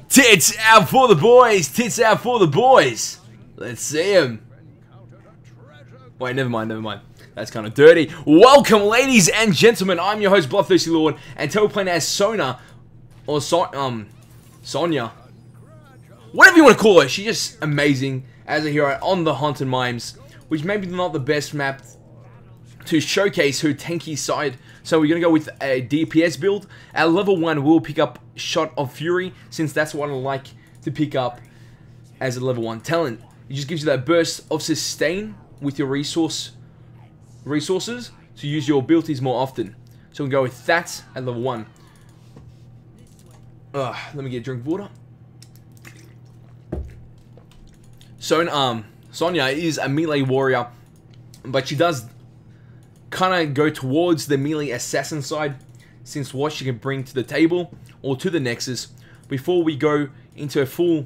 Tits out for the boys! Tits out for the boys! Let's see him. Wait, never mind, never mind. That's kind of dirty. Welcome, ladies and gentlemen. I'm your host, BloodThirstyLord, and today we're playing as Sonya, or Sonya. Whatever you want to call her. She's just amazing as a hero on the Haunted Mimes, which maybe not the best map to showcase her tanky side. So we're going to go with a DPS build. At level 1, we'll pick up Shot of Fury, since that's what I like to pick up as a level 1 talent. It just gives you that burst of sustain with your resources to use your abilities more often. So we'll go with that at level 1. Let me get a drink of water. So, Sonya is a melee warrior, but she does kind of go towards the melee assassin side, since what she can bring to the table or to the Nexus. Before we go into a full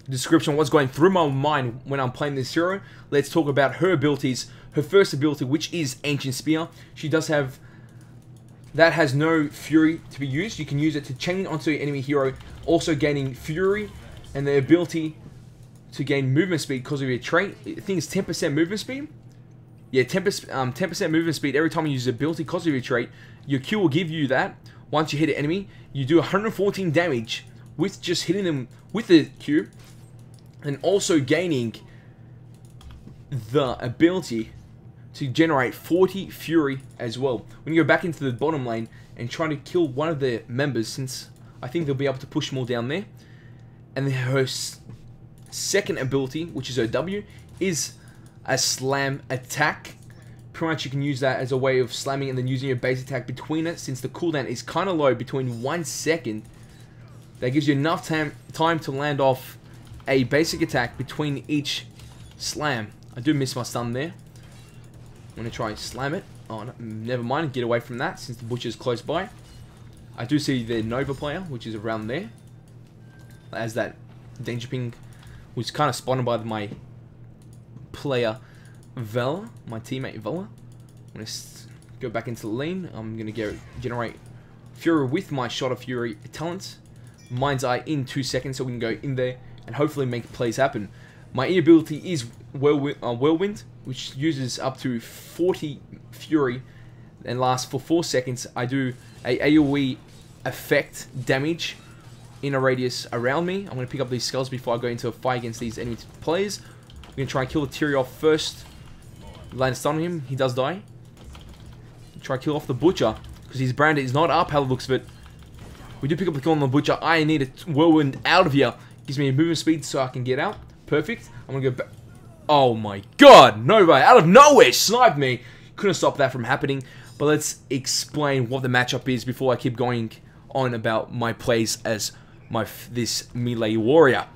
description of what's going through my mind when I'm playing this hero, let's talk about her abilities. Her first ability, which is Ancient Spear, she does have, that has no fury to be used. You can use it to chain onto an enemy hero, also gaining fury and the ability to gain movement speed because of your trait. I think it's 10% movement speed. Yeah, 10% movement speed every time you use the ability because of your trait. Your Q will give you that. Once you hit an enemy, you do 114 damage with just hitting them with the Q, and also gaining the ability to generate 40 fury as well. When you go back into the bottom lane and try to kill one of their members, since I think they'll be able to push more down there. And then her second ability, which is her W, is a slam attack. Pretty much you can use that as a way of slamming and then using your base attack between it, since the cooldown is kind of low, between 1 second. That gives you enough time to land off a basic attack between each slam. I do miss my stun there. I'm going to try and slam it. Oh, no, never mind. Get away from that since the butcher's close by. I do see the Nova player, which is around there. As that danger ping was kind of spotted by my player Vela, my teammate Vela. I'm going to go back into the lane. I'm going to generate Fury with my Shot of Fury talent. Mind's Eye in 2 seconds, so we can go in there and hopefully make plays happen. My E ability is Whirlwind, which uses up to 40 Fury and lasts for 4 seconds. I do a AoE effect damage in a radius around me. I'm going to pick up these skulls before I go into a fight against these enemy players. I'm going to try and kill the Tyri off first. Land a stun on him. He does die. Try to kill off the Butcher, because his brand is not up how it looks of it. We do pick up the kill on the Butcher. I need a Whirlwind out of here. Gives me a movement speed so I can get out. Perfect. I'm going to go back. Oh my god. Nova out of nowhere sniped me. Couldn't stop that from happening. But let's explain what the matchup is before I keep going on about my plays as this melee warrior.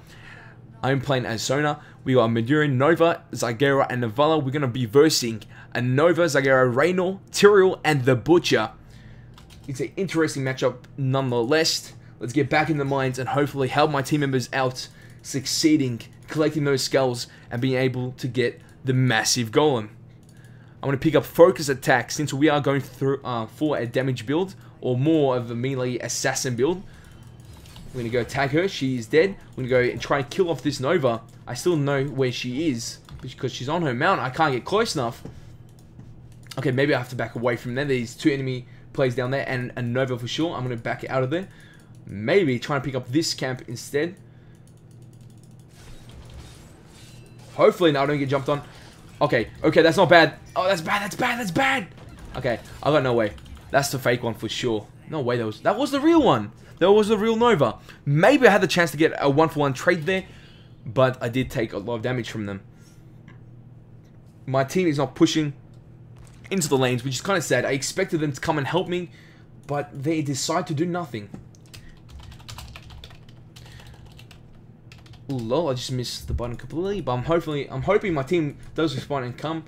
I'm playing as Sonya. We got Madurin, Nova, Zagera, and Navala. We're going to be versing a Nova, Zagera, Raynor, Tyrael, and the Butcher. It's an interesting matchup nonetheless. Let's get back in the mines and hopefully help my team members out, succeeding, collecting those skulls, and being able to get the massive golem. I'm going to pick up Focus Attack since we are going through for a damage build, or more of a melee assassin build. We're going to go tag her. She is dead. We're going to go and try and kill off this Nova. I still know where she is because she's on her mount. I can't get close enough. Okay, maybe I have to back away from there. There's 2 enemy players down there and a Nova for sure. I'm going to back out of there. Maybe try and pick up this camp instead. Hopefully now I don't get jumped on. Okay, that's not bad. Oh, that's bad. Okay, I got no way. That's the fake one for sure. No way, that was the real one. That was the real Nova. Maybe I had the chance to get a 1-for-1 trade there, but I did take a lot of damage from them. My team is not pushing into the lanes, which is kind of sad. I expected them to come and help me, but they decide to do nothing. Ooh, lol, I just missed the button completely, but I'm hoping my team does respond and come,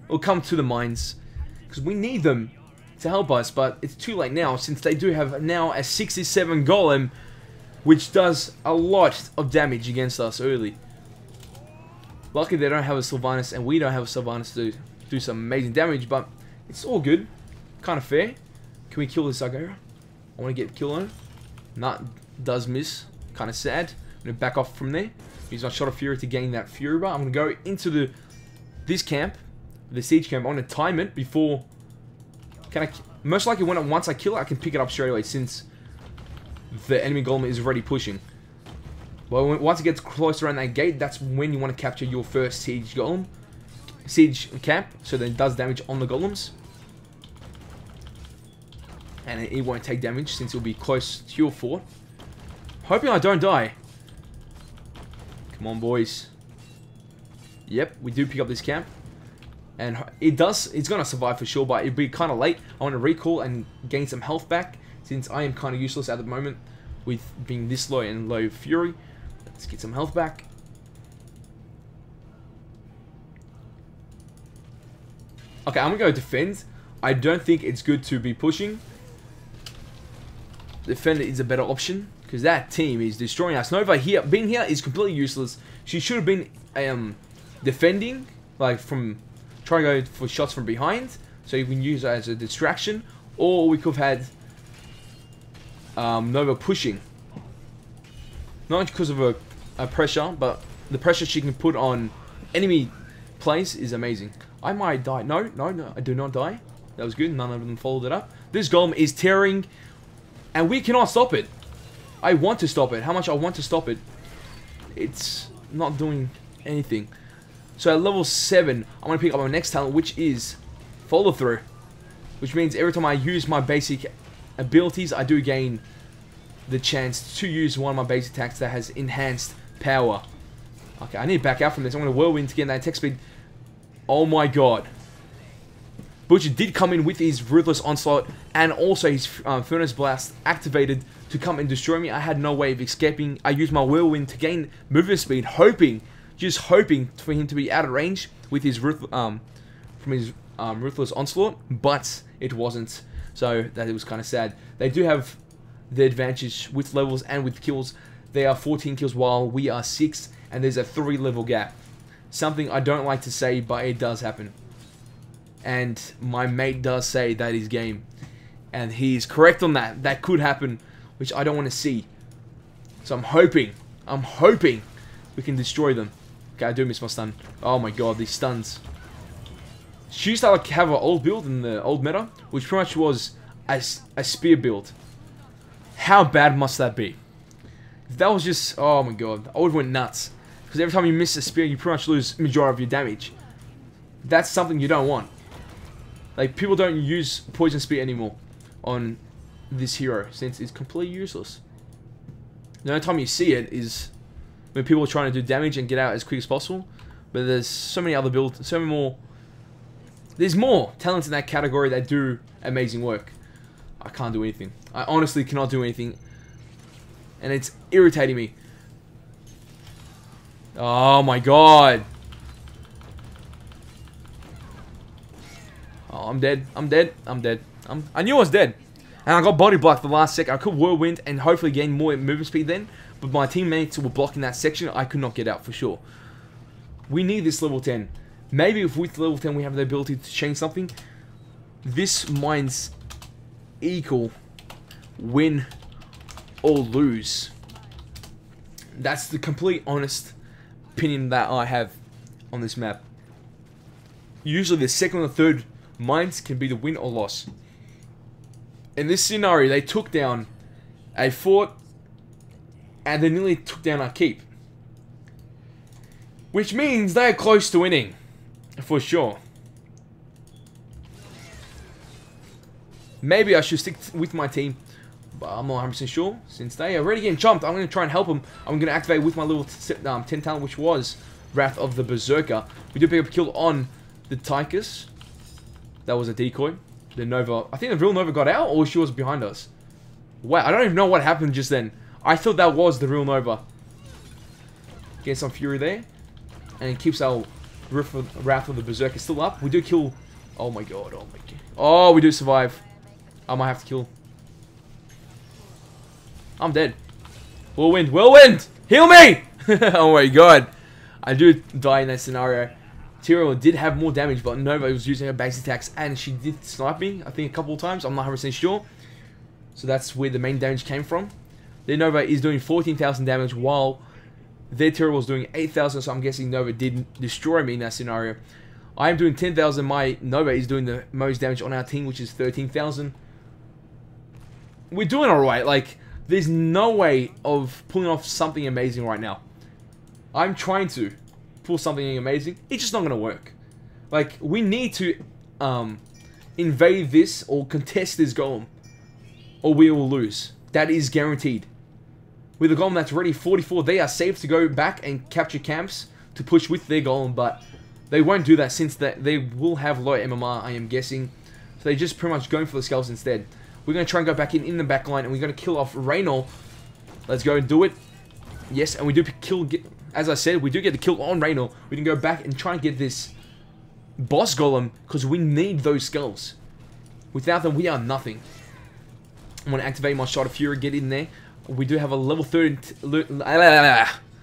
or come to the mines, because we need them to help us, but it's too late now since they do have now a 67 golem, which does a lot of damage against us early. Luckily they don't have a Sylvanas and we don't have a Sylvanas to do some amazing damage, but it's all good. Kind of fair. Can we kill this Zagera? I want to get a kill on him. Nah, does miss. Kind of sad. I'm going to back off from there. Use my Shot of Fury to gain that Fury bar. I'm going to go into this camp, the siege camp. I'm going to time it before... most likely once I kill it, I can pick it up straight away since the enemy golem is already pushing. Well, once it gets close around that gate, that's when you want to capture your first siege camp, so then it does damage on the golems. And it won't take damage since it'll be close to your fort. Hoping I don't die. Come on, boys. Yep, we do pick up this camp. And it's going to survive for sure, but it'll be kind of late. I want to recall and gain some health back, since I am kind of useless at the moment with being this low and low fury. Let's get some health back. Okay, I'm going to go defend. I don't think it's good to be pushing. Defender is a better option, because that team is destroying us. Nova here, being here is completely useless. She should have been defending, like from trying to go for shots from behind, so you can use it as a distraction. Or we could have had Nova pushing. Not because of a pressure, but the pressure she can put on enemy plays is amazing. I might die. No, I do not die. That was good. None of them followed it up. This golem is tearing, and we cannot stop it. I want to stop it. How much I want to stop it. It's not doing anything. So at level 7, I'm going to pick up my next talent, which is follow through. Which means every time I use my basic abilities, I do gain the chance to use one of my basic attacks that has enhanced power. Okay, I need to back out from this. I'm going to whirlwind to get that attack speed. Oh my god. Butcher did come in with his Ruthless Onslaught and also his Furnace Blast activated to come and destroy me. I had no way of escaping. I used my Whirlwind to gain movement speed, just hoping for him to be out of range with his Ruthless Onslaught, but it wasn't. So that was kind of sad. They do have the advantage with levels and with kills. They are 14 kills while we are 6, and there's a 3 level gap. Something I don't like to say, but it does happen. And my mate does say that is game. And he is correct on that. That could happen, which I don't want to see. So I'm hoping we can destroy them. Okay, I do miss my stun. Oh my god, these stuns. She used to like have an old build in the old meta, which pretty much was a spear build. How bad must that be? If that was just, oh my god, I would have went nuts. Because every time you miss a spear, you pretty much lose majority of your damage. That's something you don't want. Like, people don't use Poison Spear anymore on this hero, since it's completely useless. The only time you see it is when people are trying to do damage and get out as quick as possible. But there's so many other builds, so many more. There's more talents in that category that do amazing work. I can't do anything. I honestly cannot do anything. And it's irritating me. Oh my god. Oh, I'm dead. I knew I was dead. And I got body blocked the last second. I could whirlwind and hopefully gain more movement speed then. But my teammates were blocking that section. I could not get out for sure. We need this level 10. Maybe if with level 10 we have the ability to change something. This mine's equal win or lose. That's the complete honest opinion that I have on this map. Usually the second or third mines can be the win or loss. In this scenario, they took down a fort and they nearly took down our keep. Which means they are close to winning. For sure. Maybe I should stick with my team, but I'm not 100% sure. Since they are already getting chomped, I'm going to try and help them. I'm going to activate with my little 10 talent, which was Wrath of the Berserker. We did pick up a kill on the Tychus. That was a decoy. The Nova, I think the real Nova got out, or she was behind us. Wow, I don't even know what happened just then. I thought that was the real Nova. Get some fury there. And it keeps our Wrath of the Berserker still up. We do kill... Oh my god, oh my god. Oh, we do survive. I might have to kill. I'm dead. Whirlwind, whirlwind! Heal me! Oh my god. I do die in that scenario. Tyrael did have more damage, but Nova was using her base attacks, and she did snipe me, I think, a couple of times. I'm not 100% sure. So that's where the main damage came from. Their Nova is doing 14,000 damage while their Terror was doing 8,000, so I'm guessing Nova did destroy me in that scenario. I am doing 10,000, my Nova is doing the most damage on our team, which is 13,000. We're doing alright, like, there's no way of pulling off something amazing right now. I'm trying to pull something amazing, it's just not going to work. Like, we need to invade this or contest this golem, or we will lose. That is guaranteed. With a golem that's already 44, they are safe to go back and capture camps to push with their golem, but they won't do that since they will have low MMR, I am guessing. So they're just pretty much going for the skulls instead. We're going to try and go back in the back line, and we're going to kill off Reynol. Let's go and do it. Yes, and we do kill, as I said, we do get the kill on Reynol. We can go back and try and get this boss golem, because we need those skulls. Without them, we are nothing. I'm going to activate my Shot of Fury, get in there. We do have a level 30...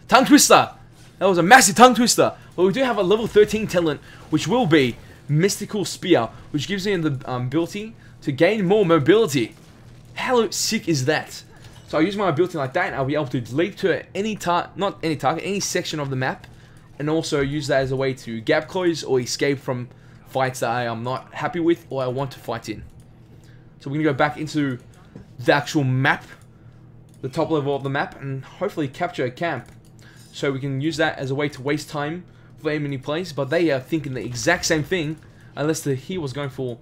tongue twister! That was a massive tongue twister. But we do have a level 13 talent, which will be Mystical Spear, which gives me the ability to gain more mobility. How sick is that? So I'll use my ability like that, and I'll be able to leap to any any section of the map, and also use that as a way to gap close or escape from fights that I am not happy with or I want to fight in. So we're going to go back into the actual map, the top level of the map, and hopefully capture a camp. So we can use that as a way to waste time for enemy plays, but they are thinking the exact same thing, unless he was going for...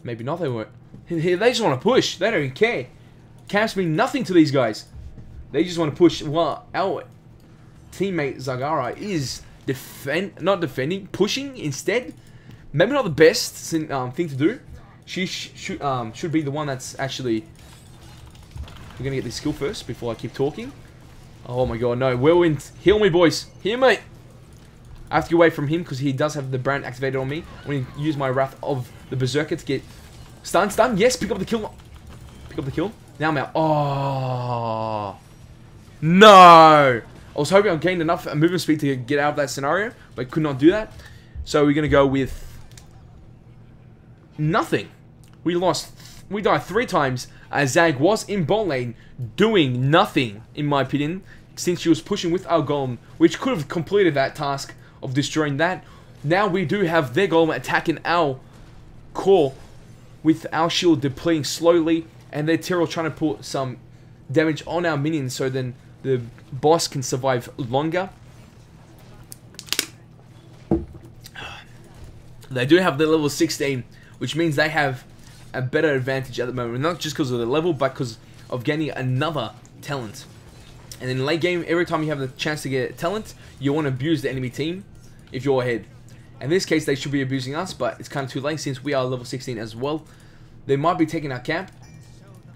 Maybe not, they weren't. They just want to push, they don't even care. Camps mean nothing to these guys. They just want to push. Well, our teammate Zagara is not defending, pushing instead. Maybe not the best thing to do. She should be the one that's actually... We're going to get this skill first before I keep talking. Oh my god, no. Whirlwind, heal me, boys. Heal me. I have to get away from him because he does have the brand activated on me. I'm going to use my Wrath of the Berserker to get... Stun. Yes, pick up the kill. Pick up the kill. Now I'm out. Oh. No. I was hoping I gained enough movement speed to get out of that scenario, but could not do that. So we're going to go with... nothing. We died 3 times as Zag was in bot lane doing nothing, in my opinion, since she was pushing with our golem, which could have completed that task of destroying that. Now we do have their golem attacking our core with our shield depleting slowly, and their Tyrell trying to put some damage on our minions so then the boss can survive longer. They do have the level 16, which means they have a better advantage at the moment, not just because of the level, but because of gaining another talent. And in late game, every time you have the chance to get a talent, you want to abuse the enemy team if you're ahead. In this case, they should be abusing us, but it's kind of too late since we are level 16 as well. They might be taking our camp.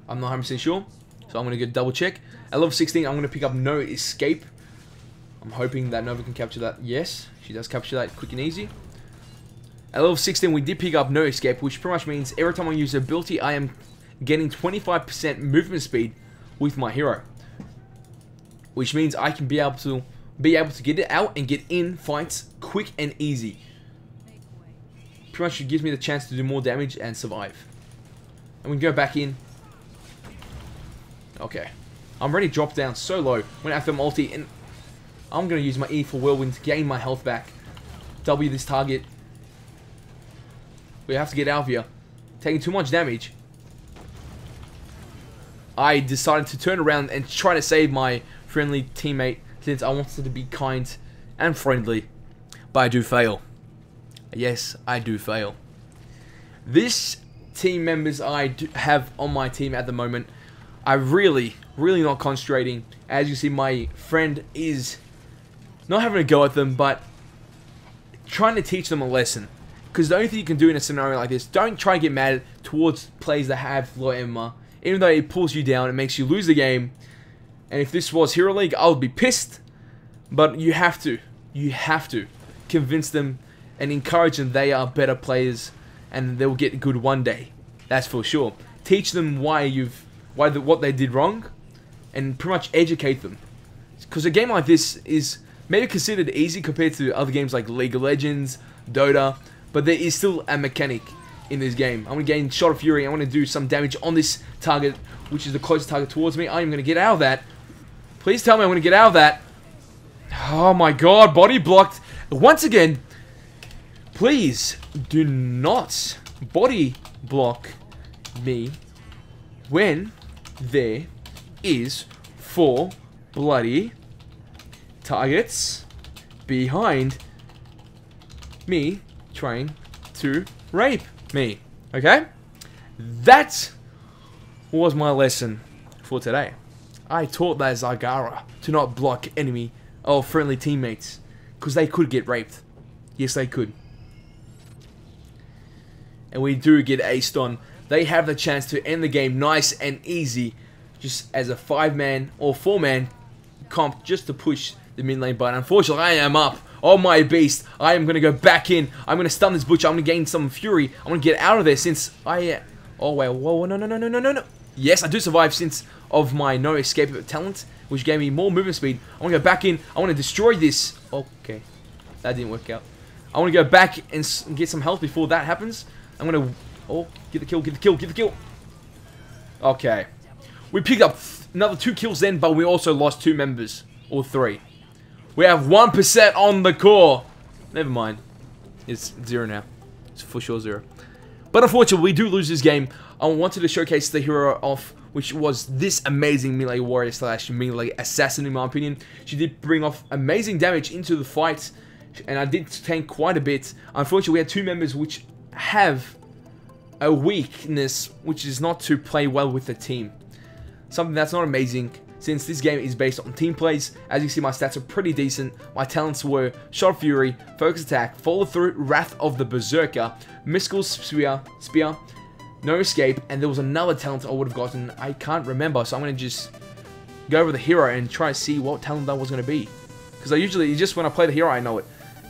I'm not 100% sure, so I'm going to go double check. At level 16, I'm going to pick up No Escape. I'm hoping that Nova can capture that. Yes, she does capture that quick and easy. At level 16, we did pick up No Escape, which pretty much means every time I use the ability, I am getting 25% movement speed with my hero. Which means I can be able to get it out and get in fights quick and easy. Pretty much it gives me the chance to do more damage and survive. And we can go back in. Okay. I'm already dropped down so low. When I have my ulti, and I'm going to use my E for Whirlwind to gain my health back. W this target. We have to get out of here. Taking too much damage. I decided to turn around and try to save my friendly teammate since I wanted to be kind and friendly. But I do fail. Yes, I do fail. This team members I have on my team at the moment are really not concentrating. As you see, my friend is not having a go at them, but trying to teach them a lesson. Because the only thing you can do in a scenario like this, don't try and get mad towards players that have low MMR. Even though it pulls you down, it makes you lose the game. And if this was Hero League, I would be pissed. But you have to convince them and encourage them they are better players and they'll get good one day. That's for sure. Teach them what they did wrong and pretty much educate them. Because a game like this is maybe considered easy compared to other games like League of Legends, Dota, but there is still a mechanic. in this game. I'm going to gain Shot of Fury. I want to do some damage on this target, which is the closest target towards me. I am going to get out of that. Please tell me I'm going to get out of that. Oh my god, body blocked. Once again, please do not body block me when there is 4 bloody targets behind me trying to rape me. Okay? That was my lesson for today. I taught that Zagara to not block enemy or friendly teammates because they could get raped. Yes, they could. And we do get aced on. They have the chance to end the game nice and easy, just as a 5-man or 4-man comp just to push the mid lane. But unfortunately, I am up. Oh my beast. I am going to go back in. I'm going to stun this butcher. I'm going to gain some fury. I'm going to get out of there since I... Oh, wait. Whoa, no. Yes, I do survive since of my no escape talent, which gave me more movement speed. I want to go back in. I want to destroy this. Okay. That didn't work out. I want to go back and get some health before that happens. I'm going to... Oh, get the kill. Okay. We picked up another 2 kills then, but we also lost 2 members. Or 3. We have 1% on the core. Never mind. It's 0 now. It's for sure 0. But unfortunately, we do lose this game. I wanted to showcase the hero off, which was this amazing melee warrior / melee assassin in my opinion. She did bring off amazing damage into the fight, and I did tank quite a bit. Unfortunately, we had 2 members which have a weakness, which is not to play well with the team. Something that's not amazing, since this game is based on team plays. As you see, my stats are pretty decent. My talents were Shot of Fury, Focus Attack, Follow Through, Wrath of the Berserker, Mystical Spear, No Escape, and there was another talent I would have gotten. I can't remember, so I'm going to just go over the hero and try to see what talent that was going to be. Because I usually, just when I play the hero, I know it.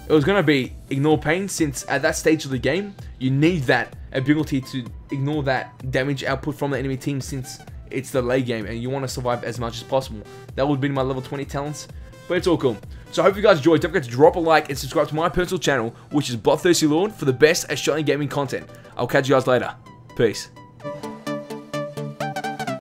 It was going to be Ignore Pain, since at that stage of the game, you need that ability to ignore that damage output from the enemy team, since it's the late game and you want to survive as much as possible. That would be my level 20 talents, but it's all cool. So I hope you guys enjoyed. Don't forget to drop a like and subscribe to my personal channel, which is BloodThirstyLord, for the best Australian gaming content. I'll catch you guys later. Peace.